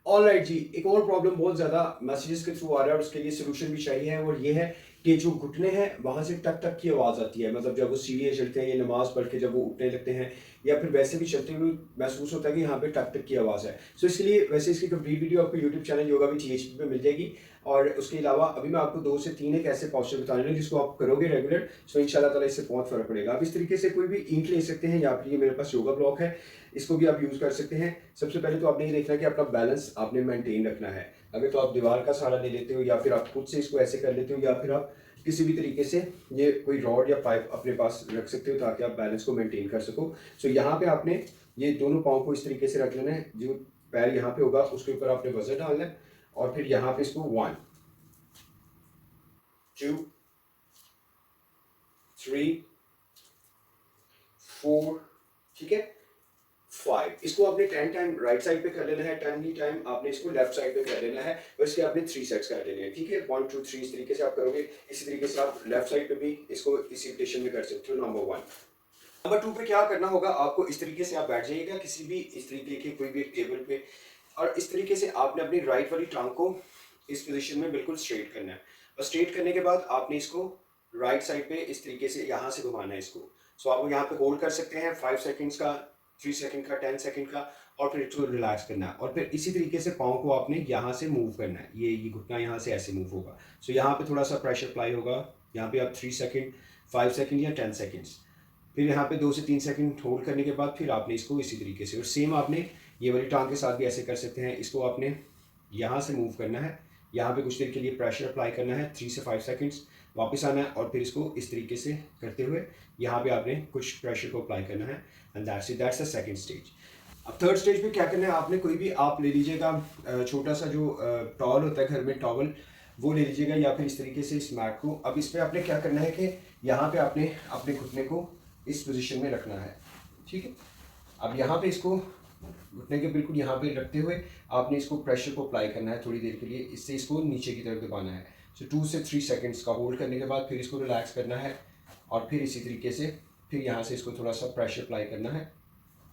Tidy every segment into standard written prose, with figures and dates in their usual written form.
Alright जी, एक और problem बहुत ज़्यादा मैसेजेस के थ्रू आ रहा है और उसके लिए सॉल्यूशन भी चाहिए है, और ये है कि जो घुटने हैं वहाँ से टक टक की आवाज़ आती है। मतलब जब वो सीढ़ियाँ चढ़ते हैं या नमाज़ पढ़ के जब वो उठने लगते हैं या फिर वैसे भी चलते हुए महसूस होता है कि यहाँ पे टक टक की आवाज़ है। सो इसके लिए वैसे इसकी कंप्लीट वीडियो आपको यूट्यूब चैनल योगा विद टीएचपी पे मिल जाएगी। और उसके अलावा अभी मैं आपको 2 से 3 एक ऐसे पोस्चर बता रहा हूँ जिसको आप करोगे रेगुलर, सो इंशाल्लाह ताला इससे बहुत फ़र्क पड़ेगा। आप इस तरीके से कोई भी ईंट ले सकते हैं या फिर ये मेरे पास योगा ब्लॉक है, इसको भी आप यूज़ कर सकते हैं। सबसे पहले तो आपने ये देखना है कि आपका बैलेंस आपने मेंटेन रखना है। अगर तो आप दीवार का सहारा ले लेते हो या फिर आप खुद से इसको ऐसे कर लेते हो या फिर आप किसी भी तरीके से ये कोई रॉड या पाइप अपने पास रख सकते हो ताकि आप बैलेंस को मेंटेन कर सको। सो यहाँ पे आपने ये दोनों पाँव को इस तरीके से रख लेना है। जो पैर यहाँ पे होगा उसके ऊपर आपने वजन डालना है और फिर यहाँ पे इसको 1 2 3 4, ठीक है, 5। इसको आपने 10 टाइम राइट साइड पे कर लेना है, 10 टाइम आपने इसको लेफ्ट साइड पे कर लेना है और इसके आपने 3 सेट्स कर लेने हैं, ठीक है। 1 2 3 इस तरीके से आप करोगे। इसी तरीके से आप लेफ्ट साइड पे भी इसको इसी रोटेशन में कर सकते हो। नंबर 1। नंबर 2 पे क्या करना होगा आपको, इस तरीके से आप बैठ जाइएगा किसी भी इस तरीके के कोई भी एक टेबल पे, और इस तरीके से आपने अपनी राइट वाली टांग को इस पोजीशन में बिल्कुल स्ट्रेट करना है। और स्ट्रेट करने के बाद आपने इसको राइट साइड पे इस तरीके से यहाँ से घुमाना है इसको। सो आप यहाँ पे होल्ड कर सकते हैं 5 सेकंड्स का, 3 सेकंड का, 10 सेकंड का, और फिर इसको रिलैक्स करना है। और फिर इसी तरीके से पाँव को आपने यहाँ से मूव करना है। ये घुटना यहाँ से ऐसे मूव होगा। सो यहाँ पे थोड़ा सा प्रेशर अप्लाई होगा। यहाँ पे आप 3 सेकंड, 5 सेकंड या 10 सेकंड्स, फिर यहाँ पे 2 से 3 सेकंड होल्ड करने के बाद फिर आपने इसको इसी तरीके से, और सेम आपने ये वाली टांग के साथ भी ऐसे कर सकते हैं। इसको आपने यहाँ से मूव करना है, यहाँ पे कुछ देर के लिए प्रेशर अप्लाई करना है 3 से 5 सेकंड्स, वापस आना है और फिर इसको इस तरीके से करते हुए यहाँ पे आपने कुछ प्रेशर को अप्लाई करना है। And that's it, that's the second stage. अब थर्ड स्टेज पे क्या करना है, आपने कोई भी आप ले लीजिएगा छोटा सा जो टॉवल होता है घर में, टॉवल वो ले लीजिएगा या फिर इस तरीके से इस मैट को। अब इस पर आपने क्या करना है कि यहाँ पे आपने अपने घुटने को इस पोजीशन में रखना है, ठीक है। अब यहाँ पे इसको घुटने के बिल्कुल यहाँ पे रखते हुए आपने इसको प्रेशर को अप्लाई करना है थोड़ी देर के लिए, इससे इसको नीचे की तरफ दबाना है। सो 2 से 3 सेकंड्स का होल्ड करने के बाद फिर इसको रिलैक्स करना है और फिर इसी तरीके से फिर यहाँ से इसको थोड़ा सा प्रेशर अप्लाई करना है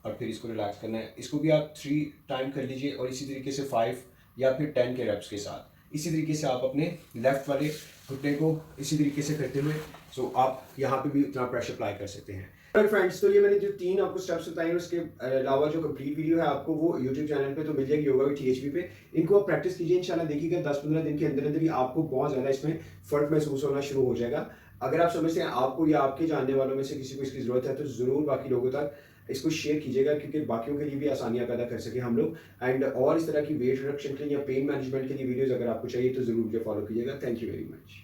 और फिर इसको रिलैक्स करना है। इसको भी आप 3 टाइम कर लीजिए और इसी तरीके से 5 या फिर 10 के रेप्स के साथ इसी तरीके से आप अपने लेफ्ट वाले घुटने को इसी तरीके से करते हुए सो आप यहाँ पे भी उतना प्रेशर अप्लाई कर सकते हैं। फ्रेंड्स, तो ये मैंने जो 3 आपको स्टेप्स बताए, उसके अलावा जो कंप्लीट वीडियो है आपको वो यूट्यूब चैनल पे तो मिल जाएगी योगा विद टीएचपी पे। इनको आप प्रैक्टिस कीजिए, इंशाल्लाह देखिएगा 10-15 दिन के अंदर अंदर ही आपको बहुत ज़्यादा इसमें फ़र्क महसूस होना शुरू हो जाएगा। अगर आप समझते हैं आपको या आपके जानने वालों में से किसी को इसकी ज़रूरत है तो ज़रूर बाकी लोगों तक इसको शेयर कीजिएगा, क्योंकि बाकियों के लिए भी आसानियाँ पैदा कर सके हम लोग। एंड और इस तरह की वेट रिडक्शन के लिए या पेन मैनेजमेंट के लिए वीडियोज़ अगर आपको चाहिए तो ज़रूर मुझे फॉलो कीजिएगा। Thank you very much.